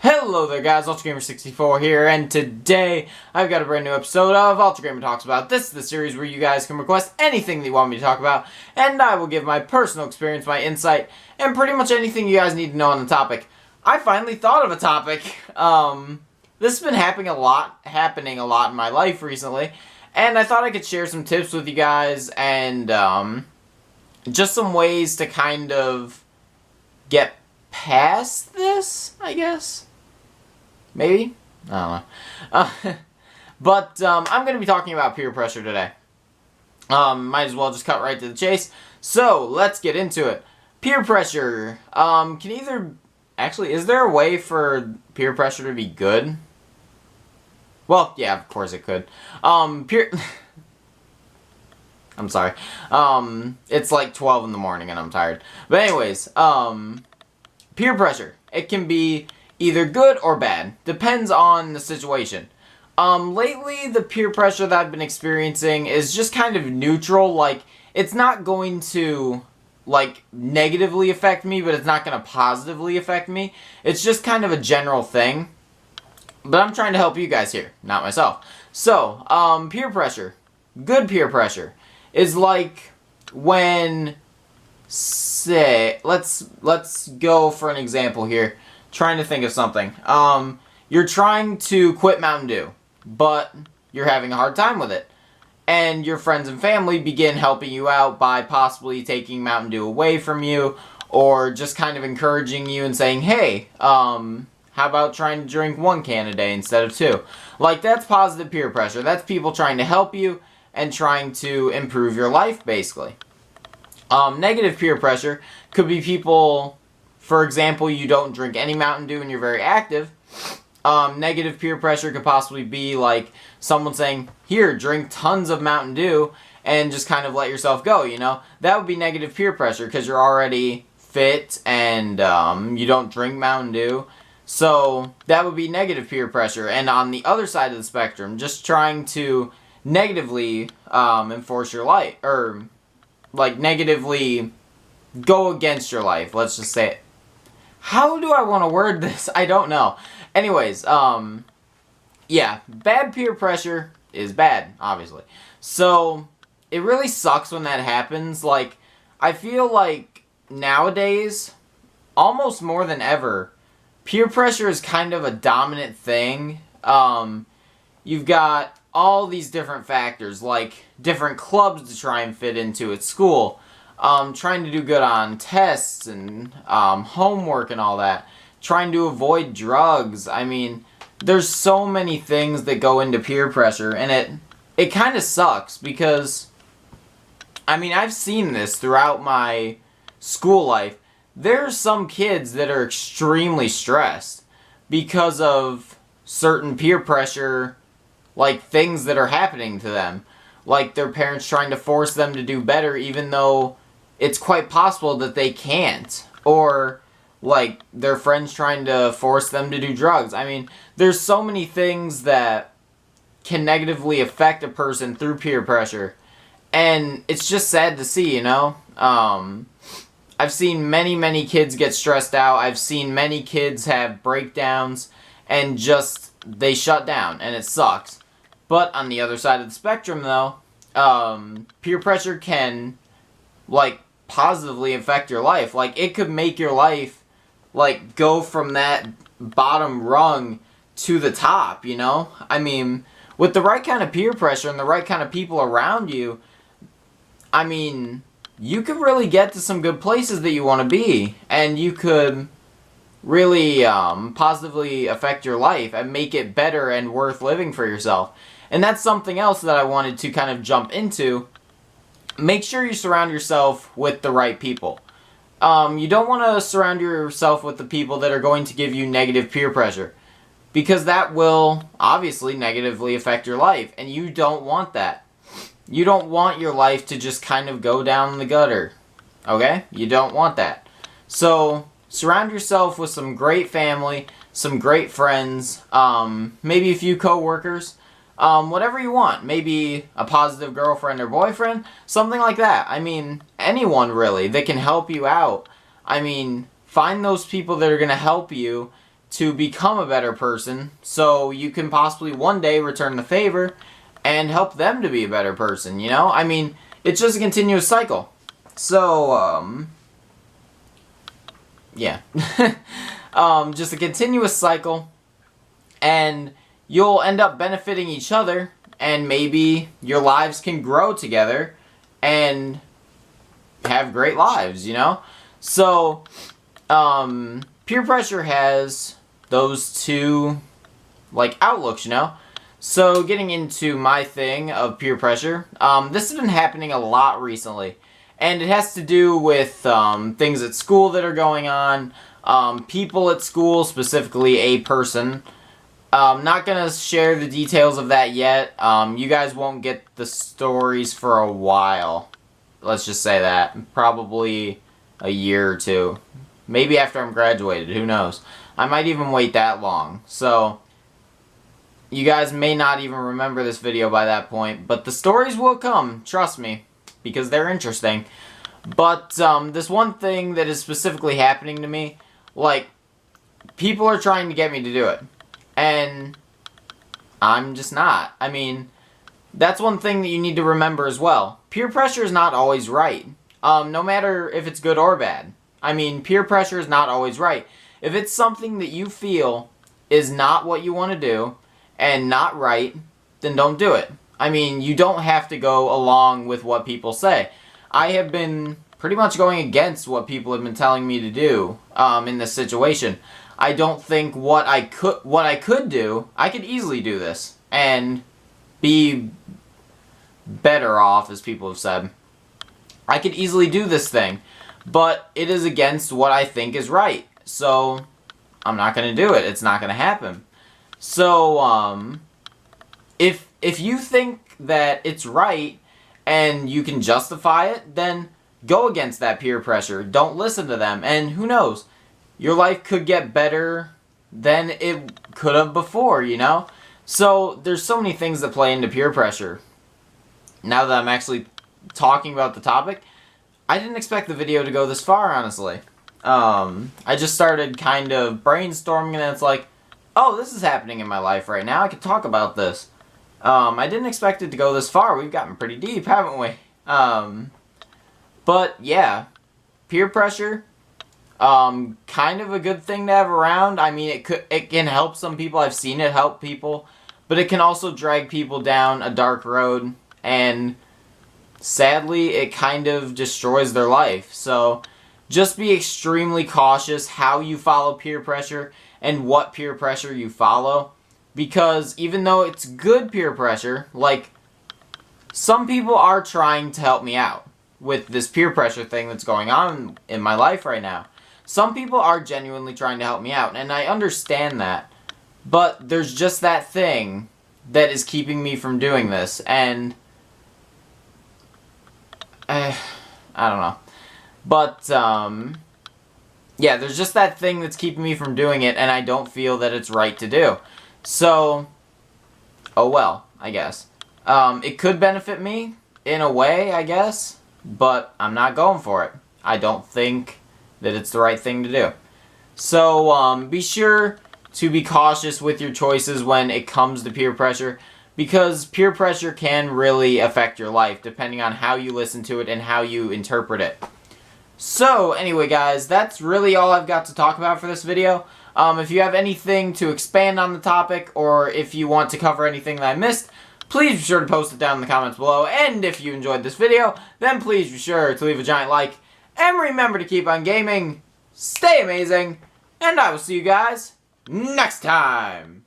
Hello there guys, Ultragamer64 here, and today I've got a brand new episode of Ultragamer Talks About. This is the series where you guys can request anything that you want me to talk about, and I will give my personal experience, my insight, and pretty much anything you guys need to know on the topic. I finally thought of a topic. This has been happening a lot in my life recently, and I thought I could share some tips with you guys, and just some ways to kind of get past this, I guess. Maybe? I don't know. But I'm going to be talking about peer pressure today. Might as well just cut right to the chase. So, let's get into it. Peer pressure. Actually, is there a way for peer pressure to be good? Well, yeah, of course it could. I'm sorry. It's like 12 in the morning and I'm tired. But anyways, peer pressure. It can be either good or bad. Depends on the situation. Lately, the peer pressure that I've been experiencing is just kind of neutral. Like, it's not going to, like, negatively affect me, but it's not going to positively affect me. It's just kind of a general thing. But I'm trying to help you guys here, not myself. So, peer pressure. Good peer pressure is like when, say, let's go for an example here. Trying to think of something. You're trying to quit Mountain Dew, but you're having a hard time with it. And your friends and family begin helping you out by possibly taking Mountain Dew away from you, or just kind of encouraging you and saying, hey, how about trying to drink 1 can a day instead of 2? Like, that's positive peer pressure. That's people trying to help you and trying to improve your life, basically. Negative peer pressure could be people, for example, you don't drink any Mountain Dew and you're very active. Negative peer pressure could possibly be like someone saying, here, drink tons of Mountain Dew and just kind of let yourself go, you know? That would be negative peer pressure because you're already fit and you don't drink Mountain Dew. So that would be negative peer pressure. And on the other side of the spectrum, just trying to negatively enforce your life, or like negatively go against your life, let's just say it. How do I want to word this? I don't know. Anyways, yeah, bad peer pressure is bad, obviously. So, it really sucks when that happens. Like, I feel like nowadays, almost more than ever, peer pressure is kind of a dominant thing. You've got all these different factors, like different clubs to try and fit into at school. Trying to do good on tests and homework and all that. Trying to avoid drugs. I mean, there's so many things that go into peer pressure, and it kind of sucks because, I mean, I've seen this throughout my school life. There's some kids that are extremely stressed because of certain peer pressure, like things that are happening to them. Like their parents trying to force them to do better even though it's quite possible that they can't. Or like their friends trying to force them to do drugs. I mean, there's so many things that can negatively affect a person through peer pressure. And it's just sad to see, you know? I've seen many kids get stressed out. I've seen many kids have breakdowns and just, they shut down, and it sucks. But on the other side of the spectrum, though, peer pressure can, like, positively affect your life. Like, it could make your life, like, go from that bottom rung to the top, you know? I mean, with the right kind of peer pressure and the right kind of people around you, I mean, you could really get to some good places that you want to be. And you could really positively affect your life and make it better and worth living for yourself. And that's something else that I wanted to kind of jump into. Make sure you surround yourself with the right people. You don't want to surround yourself with the people that are going to give you negative peer pressure, because that will obviously negatively affect your life, and you don't want that. You don't want your life to just kind of go down the gutter, okay? You don't want that. So, surround yourself with some great family, some great friends, maybe a few co-workers, whatever you want. Maybe a positive girlfriend or boyfriend, something like that. I mean, anyone really that can help you out. I mean, find those people that are going to help you to become a better person so you can possibly one day return the favor and help them to be a better person, you know? I mean, it's just a continuous cycle. So, yeah. Just a continuous cycle, and you'll end up benefiting each other, and maybe your lives can grow together and have great lives, you know? So, peer pressure has those two, like, outlooks, you know? So, getting into my thing of peer pressure, this has been happening a lot recently. And it has to do with things at school that are going on, people at school, specifically a person. Not going to share the details of that yet. You guys won't get the stories for a while. Let's just say that. Probably a year or two. Maybe after I'm graduated, who knows. I might even wait that long. So, you guys may not even remember this video by that point, but the stories will come, trust me, because they're interesting. But this one thing that is specifically happening to me, like, people are trying to get me to do it, and I'm just not. I mean, that's one thing that you need to remember as well. Peer pressure is not always right, no matter if it's good or bad. I mean, peer pressure is not always right. If it's something that you feel is not what you want to do, and not right, then don't do it. I mean, you don't have to go along with what people say. I have been pretty much going against what people have been telling me to do in this situation. I don't think what I could do, I could easily do this and be better off, as people have said. I could easily do this thing, but it is against what I think is right. So, I'm not going to do it. It's not going to happen. So, if you think that it's right and you can justify it, then go against that peer pressure. Don't listen to them. And who knows? Your life could get better than it could have before, you know? So, there's so many things that play into peer pressure. Now that I'm actually talking about the topic, I didn't expect the video to go this far, honestly. I just started kind of brainstorming, and it's like, oh, this is happening in my life right now. I could talk about this. I didn't expect it to go this far. We've gotten pretty deep, haven't we? But, yeah. Peer pressure, kind of a good thing to have around. I mean, it can help some people. I've seen it help people. But it can also drag people down a dark road. And, sadly, it kind of destroys their life. So, just be extremely cautious how you follow peer pressure and what peer pressure you follow. Because even though it's good peer pressure, like, some people are trying to help me out with this peer pressure thing that's going on in my life right now. Some people are genuinely trying to help me out, and I understand that. But there's just that thing that is keeping me from doing this, and I don't know. But, yeah, there's just that thing that's keeping me from doing it, and I don't feel that it's right to do. So, oh well, I guess. It could benefit me, in a way, I guess, but I'm not going for it. I don't think that it's the right thing to do. So, be sure to be cautious with your choices when it comes to peer pressure, because peer pressure can really affect your life, depending on how you listen to it and how you interpret it. So, anyway guys, that's really all I've got to talk about for this video. If you have anything to expand on the topic, or if you want to cover anything that I missed, please be sure to post it down in the comments below. And if you enjoyed this video, then please be sure to leave a giant like. And remember to keep on gaming, stay amazing, and I will see you guys next time.